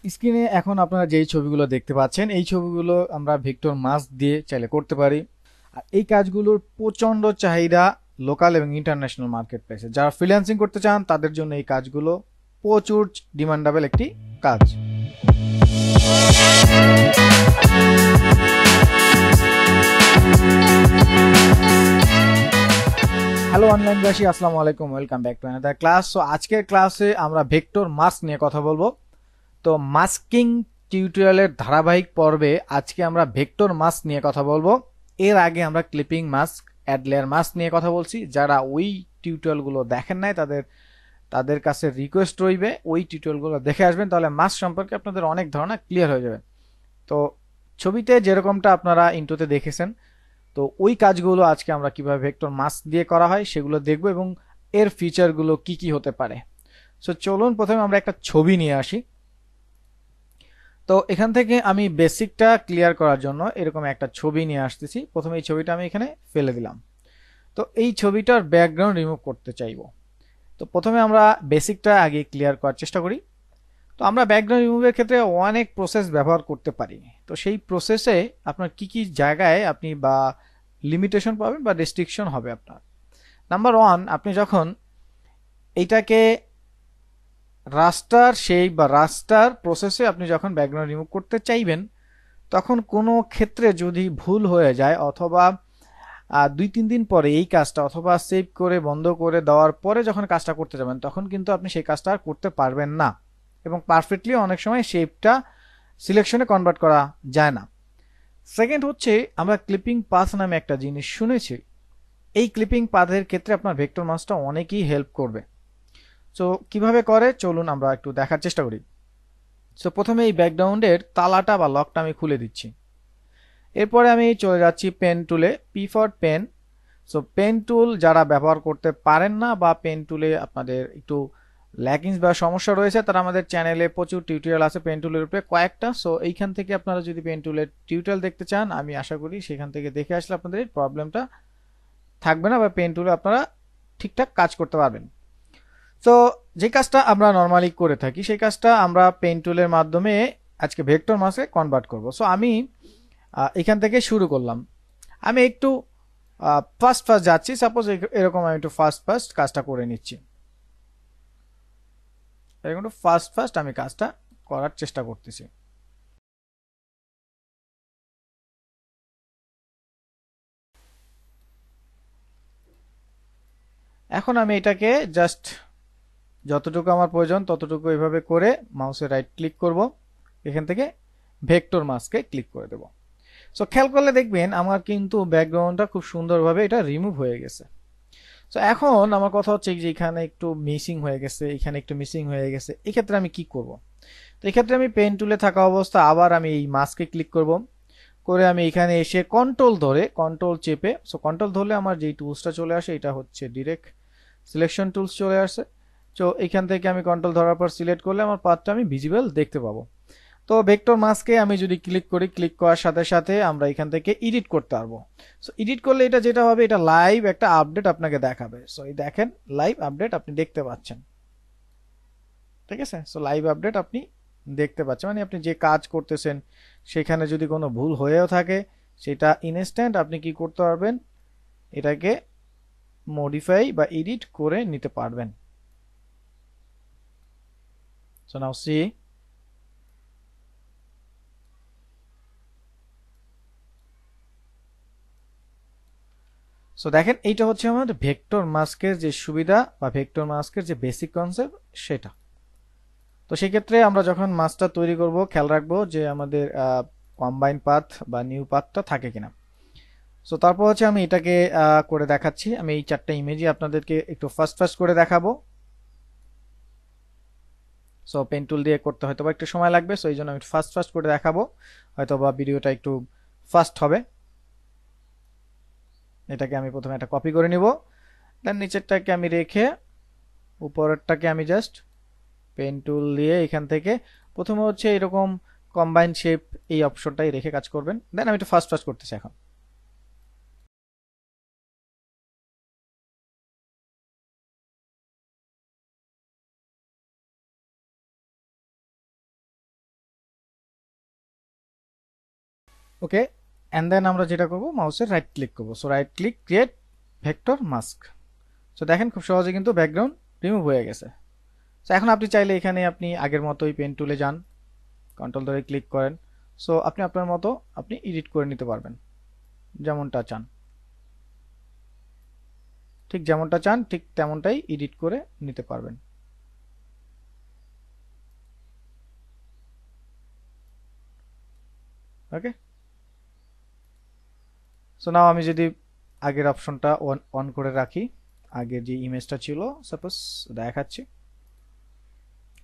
স্ক্রিনে এখন আপনারা যেই ছবিগুলো দেখতে পাচ্ছেন এই ছবিগুলো আমরা ভেক্টর মাস্ক দিয়ে চাইলে করতে পারি। আর এই কাজগুলোর প্রচন্ড চাহিদা লোকাল এবং ইন্টারন্যাশনাল মার্কেট প্লেসে। যারা ফ্রিল্যান্সিং করতে চান তাদের জন্য এই কাজগুলো প্রচুর ডিমান্ডেবল একটি কাজ। হ্যালো অনলাইনবাসী, আসসালামু আলাইকুম, welcome back to another class. So আজকের ক্লাসে আমরা ভেক্টর মাস্ক নিয়ে কথা বলবো। তো মাস্কিং টিউটোরিয়ালের ধারাবাহিক পর্বে আজকে আমরা ভেক্টর মাস্ক নিয়ে কথা বলবো। এর আগে আমরা clipping mask, add layer mask নিয়ে কথা বলছি। যারা ওই টিউটোরিয়ালগুলো দেখেন নাই তাদের কাছে রিকোয়েস্ট রইবে ওই টিউটোরিয়ালগুলো দেখে আসবেন, তাহলে মাস্ক সম্পর্কে আপনাদের অনেক ধারণা ক্লিয়ার হয়ে যাবে। তো ছবিতে যেরকমটা আপনারা ইন্ট্রোতে দেখেছেন, তো ওই কাজগুলো আজকে আমরা কিভাবে ভেক্টর মাস্ক দিয়ে করা হয় সেগুলো দেখব এবং এর ফিচারগুলো কি কি হতে পারে। সো চলুন প্রথমে আমরা একটা ছবি নিয়ে আসি। তো এখান থেকে আমি বেসিকটা ক্লিয়ার করার জন্য এরকম একটা ছবি নিয়ে আসতেছি। প্রথমে এই ছবিটা আমি এখানে ফেলে দিলাম। তো এই ছবিটার ব্যাকগ্রাউন্ড রিমুভ করতে চাইবো। তো প্রথমে আমরা বেসিকটা আগে ক্লিয়ার করার চেষ্টা করি। তো আমরা ব্যাকগ্রাউন্ড রিমুভের ক্ষেত্রে অনেক প্রসেস ব্যবহার করতে পারি। তো সেই প্রসেসে আপনার কি কি জায়গায় আপনি বা লিমিটেশন পাবেন বা রেস্ট্রিকশন হবে আপনার। নাম্বার ওয়ান, আপনি যখন এইটাকে রাস্টার সেই বা রাস্টার প্রসেসে আপনি যখন ব্যাকগ্রাউন্ড রিমুভ করতে চাইবেন, তখন কোনো ক্ষেত্রে যদি ভুল হয়ে যায় অথবা 2-3 দিন পরে এই কাজটা অথবা সেভ করে বন্ধ করে দেওয়ার পরে যখন কাজটা করতে যাবেন, তখন কিন্তু আপনি সেই কাজটা আর করতে পারবেন না এবং পারফেক্টলি অনেক সময় শেপটা সিলেকশনে কনভার্ট করা যায় না। সেকেন্ড হচ্ছে, আমরা ক্লিপিং পাথ নামে একটা জিনিস শুনেছি। এই ক্লিপিং পাথের ক্ষেত্রে আপনার ভেক্টর মাস্কটা অনেকই হেল্প করবে। সো কিভাবে করে চলুন আমরা একটু দেখার চেষ্টা করি। সো প্রথমে এই ব্যাকগ্রাউন্ডের তালাটা বা লকটা আমি খুলে দিচ্ছি। এরপরে আমি চলে যাচ্ছি পেন টুলে, P for pen. So pen tool যারা ব্যবহার করতে পারেন না বা পেন টুলে আপনাদের একটু ল্যাকিংস বা সমস্যা রয়েছে, তারা আমাদের চ্যানেলে প্রচুর টিউটোরিয়াল আছে পেন টুলের উপরে কয়েকটা। সো এইখান থেকে আপনারা যদি পেন টুলের টিউটোরিয়াল দেখতে চান, আমি আশা করি সেখান থেকে দেখে আসলে আপনাদের এই প্রবলেমটা থাকবে না বা পেন টুলে আপনারা ঠিকঠাক কাজ করতে পারবেন। তো যে কাজটা আমরা নর্মালি করে থাকি সেই কাজটা আমরা পেন টুলের মাধ্যমে আজকে ভেক্টর মাসে কনভার্ট করব। সো আমি এখান থেকে শুরু করলাম। আমি একটু ফার্স্ট ফার্স্ট যাচ্ছি। সাপোজ এরকম আমি একটু ফার্স্ট ফার্স্ট কাজটা করে নিচ্ছি। এরকম একটু ফার্স্ট ফার্স্ট আমি কাজটা করার চেষ্টা করতেছি। এখন আমি এটাকে জাস্ট যতটুকু আমার প্রয়োজন ততটুকু এভাবে করে মাউসে রাইট ক্লিক করব, এখান থেকে ভেক্টর মাস্কে ক্লিক করে দেব। সো খেয়াল করলে দেখবেন আমার কিন্তু ব্যাকগ্রাউন্ডটা খুব সুন্দরভাবে এটা রিমুভ হয়ে গেছে। তো এখন আমার কথা হচ্ছে যে এখানে একটু মিসিং হয়ে গেছে, এখানে একটু মিসিং হয়ে গেছে, এই ক্ষেত্রে আমি কি করব? তো এই ক্ষেত্রে আমি পেন টুলে থাকা অবস্থা আবার আমি এই মাস্কে ক্লিক করব, করে আমি এখানে এসে কন্ট্রোল ধরে কন্ট্রোল চেপে, সো কন্ট্রোল ধরলে আমার যেই টুলসটা চলে আসে এটা হচ্ছে ডিরেক্ট সিলেকশন টুলস চলে আসে। তো এখান থেকে আমি কন্ট্রোল ধরার পর সিলেক্ট করলে আমার পাথটা আমি ভিজিবল দেখতে পাবো। তো ভেক্টর মাস্কে আমি যদি ক্লিক করি, ক্লিক করার সাথে সাথে আমরা এখান থেকে এডিট করতে পারবো। সো এডিট করলে এটা যেটা হবে, এটা লাইভ একটা আপডেট আপনাকে দেখাবে। সো এই দেখেন লাইভ আপডেট আপনি দেখতে পাচ্ছেন, ঠিক আছে? সো লাইভ আপডেট আপনি দেখতে পাচ্ছেন, মানে আপনি যে কাজ করতেছেন সেখানে যদি কোনো ভুল হয়েও থাকে সেটা ইনস্ট্যান্ট আপনি কি করতে পারবেন, এটাকে মডিফাই বা এডিট করে নিতে পারবেন। So now C. সো দেখেন এইটা হচ্ছে আমাদের ভেক্টর মাস্কের যে সুবিধা বা ভেক্টর মাস্কের যে বেসিক কনসেপ্ট সেটা। তো সেই ক্ষেত্রে আমরা যখন মাস্কটা তৈরি করব খেয়াল রাখবো যে আমাদের কম্বাইন পাথ বা নিউ পাথটা থাকে কিনা। সো তারপর হচ্ছে আমি এটাকে করে দেখাচ্ছি। আমি এই চারটা ইমেজই আপনাদেরকে একটু ফাস্ট ফাস্ট করে দেখাবো। সো পেন টুল দিয়ে করতে হয়তো বা একটু সময় লাগবে, সো এই জন্য আমি ফাস্ট ফাস্ট করে দেখাবো, হয়তো বা ভিডিওটা একটু ফাস্ট হবে। এটাকে আমি প্রথমে একটা কপি করে নিব, দেন নিচেরটাকে আমি রেখে উপরেরটাকে আমি জাস্ট পেন টুল দিয়ে এখান থেকে প্রথমে হচ্ছে এরকম কম্বাইন শেপ এই অপশনটাই রেখে কাজ করবেন। দেন আমি একটু ফাস্ট ফাস্ট করতেছি এখন। ওকে, এন্ড দেন আমরা যেটা করব মাউসের রাইট ক্লিক করব। So right click, create vector mask. So দেখেন খুব সহজে কিন্তু ব্যাকগ্রাউন্ড রিমুভ হয়ে গেছে। সো এখন আপনি চাইলে এখানে আপনি আগের মতোই পেন টুলে যান, কন্ট্রোল ধরে ক্লিক করেন। সো আপনি আপনার মতো আপনি এডিট করে নিতে পারবেন যেমনটা চান, ঠিক যেমনটা চান ঠিক তেমনটাই এডিট করে নিতে পারবেন। ওকে, সো নাও আমি যদি আগের অপশনটা অন করে রাখি, আগের যে ইমেজটা ছিল সাপোজ দেখাচ্ছি।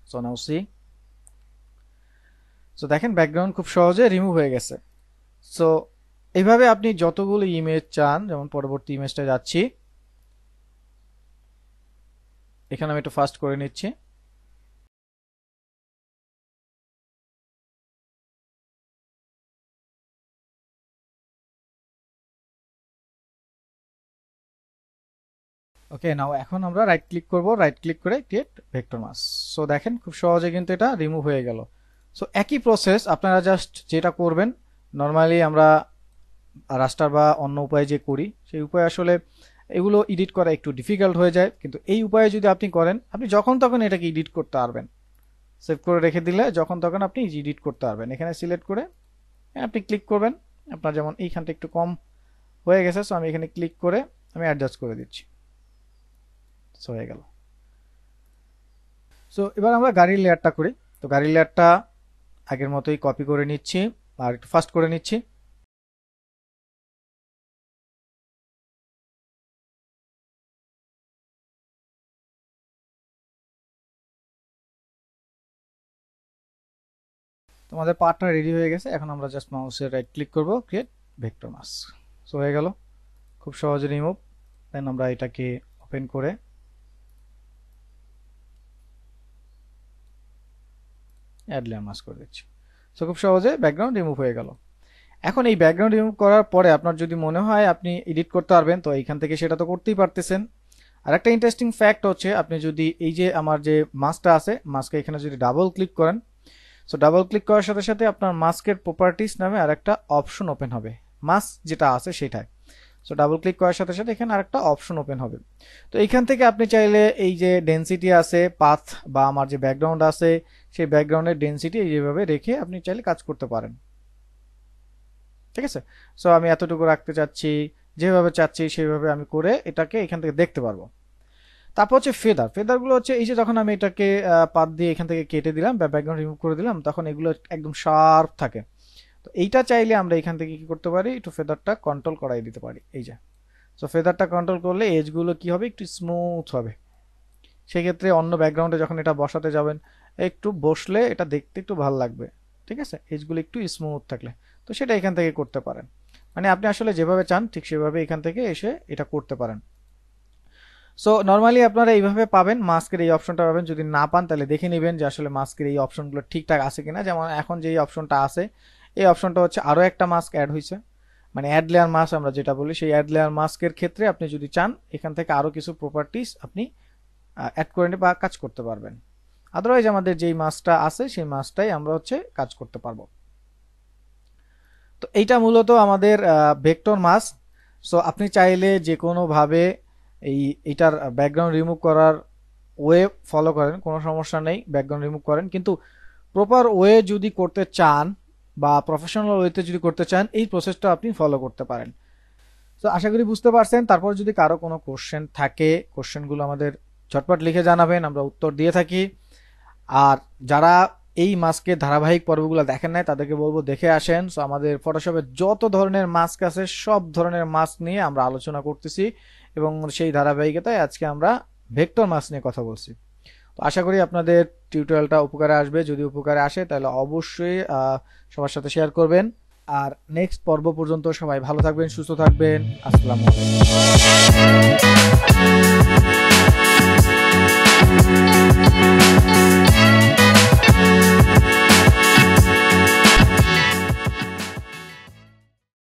সো নাও সি, সো দেখেন ব্যাকগ্রাউন্ড খুব সহজে রিমুভ হয়ে গেছে। সো এইভাবে আপনি যতগুলো ইমেজ চান, যেমন পরবর্তী ইমেজটা যাচ্ছি, এখানে আমি একটু ফাস্ট করে নিচ্ছি। ওকে, নাও এখন আমরা রাইট ক্লিক করব, রাইট ক্লিক করে ক্রিয়েট ভেক্টর মাস্ক। সো দেখেন খুব সহজে কিন্তু এটা রিমুভ হয়ে গেল। সো একই প্রসেস আপনারা জাস্ট যেটা করবেন, নর্মালি আমরা রাস্টার বা অন্য উপায়ে যে করি সেই উপায়ে আসলে এগুলো এডিট করা একটু ডিফিকাল্ট হয়ে যায়, কিন্তু এই উপায়ে যদি আপনি করেন আপনি যখন তখন এটাকে এডিট করতে পারবেন। সেভ করে রেখে দিলে যখন তখন আপনি এডিট করতে পারবেন। এখানে সিলেক্ট করে আপনি ক্লিক করবেন, আপনার যেমন এইখানটা একটু কম হয়ে গেছে, সো আমি এখানে ক্লিক করে আমি অ্যাডজাস্ট করে দিচ্ছি। সো হয়ে গেল। সো এবার আমরা গাড়ির লেয়ারটা করি। তো গাড়ির লেয়ারটা আগের মতোই কপি করে নিচ্ছি আর একটু ফাস্ট করে নিচ্ছি। তোমাদের পার্টটা রেডি হয়ে গেছে। এখন আমরা জাস্ট মাউসের রাইট ক্লিক করব, ক্রিয়েট ভেক্টর মাস্ক। সো হয়ে গেল, খুব সহজে রিমুভ। দেন আমরা এটাকে ওপেন করে অ্যাড লেয়ার মাস্ক করে দিচ্ছি। সো খুব সহজে ব্যাকগ্রাউন্ড রিমুভ হয়ে গেল। এখন এই ব্যাকগ্রাউন্ড রিমুভ করার পরে আপনার যদি মনে হয় আপনি এডিট করতে পারবেন, তো এইখান থেকে সেটা তো করতেই পারতেছেন। আর একটা ইন্টারেস্টিং ফ্যাক্ট হচ্ছে, আপনি যদি এই যে আমার যে মাস্কটা আছে, মাস্কে এখানে যদি ডাবল ক্লিক করেন, সো ডাবল ক্লিক করার সাথে সাথে আপনার মাস্কের প্রপার্টিস নামে আরেকটা অপশন ওপেন হবে, মাস্ক যেটা আছে সেটাই। সো ডাবল ক্লিক করার সাথে সাথে এখানে আরেকটা অপশন ওপেন হবে। তো এইখান থেকে আপনি চাইলে এই যে ডেনসিটি আছে, পাথ বা আমার যে ব্যাকগ্রাউন্ড আছে সেই ব্যাকগ্রাউন্ডের ডেনসিটি এইভাবে রেখে আপনি চাইলে কাজ করতে পারেন। ঠিক আছে, সো আমি এতটুকু রাখতে চাচ্ছি, যেভাবে চাচ্ছি সেইভাবে আমি করে এটাকে এখান থেকে দেখতে পারবো। তারপর হচ্ছে ফেদার। ফেদারগুলো হচ্ছে এই যে যখন আমি এটাকে পাত দিয়ে এখান থেকে কেটে দিলাম বা ব্যাকগ্রাউন্ড রিমুভ করে দিলাম, তখন এগুলো একদম শার্প থাকে। তো এইটা চাইলে আমরা এখান থেকে কি করতে পারি, একটু ফেদারটা কন্ট্রোল করাই দিতে পারি। এই যে, সো ফেদারটা কন্ট্রোল করলে এজগুলো কি হবে, একটু স্মুথ হবে। সেক্ষেত্রে অন্য ব্যাকগ্রাউন্ডে যখন এটা বসাতে যাবেন, একটু বসলে এটা দেখতে একটু ভালো লাগবে। ঠিক আছে, এজগুলো একটু স্মুথ থাকলে, তো সেটা এখান থেকে করতে পারেন। মানে আপনি আসলে যেভাবে চান ঠিক সেভাবে এখান থেকে এসে এটা করতে পারেন। সো নর্মালি আপনারা এইভাবে পাবেন, মাস্কের এই অপশনটা পাবেন। যদি না পান তাহলে দেখে নেবেন যে আসলে মাস্কের এই অপশনগুলো ঠিকঠাক আছে কিনা। যেমন এখন যে অপশনটা আছে, এই অপশনটা হচ্ছে আরও একটা মাস্ক অ্যাড হয়েছে, মানে অ্যাড লেয়ার মাস্ক আমরা যেটা বলি, সেই অ্যাড লেয়ার মাস্কের ক্ষেত্রে আপনি যদি চান এখান থেকে আরও কিছু প্রপার্টিস আপনি অ্যাড করে নিতে বা কাজ করতে পারবেন। আদারওয়াইজ আমাদের যেই মাস্কটা আছে সেই মাস্কটাই আমরা হচ্ছে কাজ করতে পারবো। তো এইটা মূলত আমাদের ভেক্টর মাস্ক। সো আপনি চাইলে যে কোনোভাবে এইটার ব্যাকগ্রাউন্ড রিমুভ করার ওয়ে ফলো করেন, কোনো সমস্যা নেই, ব্যাকগ্রাউন্ড রিমুভ করেন। কিন্তু প্রপার ওয়ে যদি করতে চান বা প্রফেশনাল ওয়েতে যদি করতে চান, এই প্রসেসটা আপনি ফলো করতে পারেন। তো আশা করি বুঝতে পারছেন। তারপর যদি কারো কোনো কোশ্চেন থাকে, কোশ্চেনগুলো আমাদের ঝটপট লিখে জানাবেন, আমরা উত্তর দিয়ে থাকি। আর যারা এই মাস্কের ধারাবাহিক পর্বগুলো দেখেন নাই তাদেরকে বলবো দেখে আসেন। সো আমাদের ফটোশপে যত ধরনের মাস্ক আছে সব ধরনের মাস্ক নিয়ে আমরা আলোচনা করতেছি, এবং সেই ধারাবাহিকতায় আজকে আমরা ভেক্টর মাস্ক নিয়ে কথা বলছি। তো আশা করি আপনাদের টিউটোরিয়ালটা উপকারে আসবে। যদি উপকারে আসে তাহলে অবশ্যই সবার সাথে শেয়ার করবেন। আর নেক্সট পর্ব পর্যন্ত সবাই ভালো থাকবেন, সুস্থ থাকবেন। আসসালামু আলাইকুম।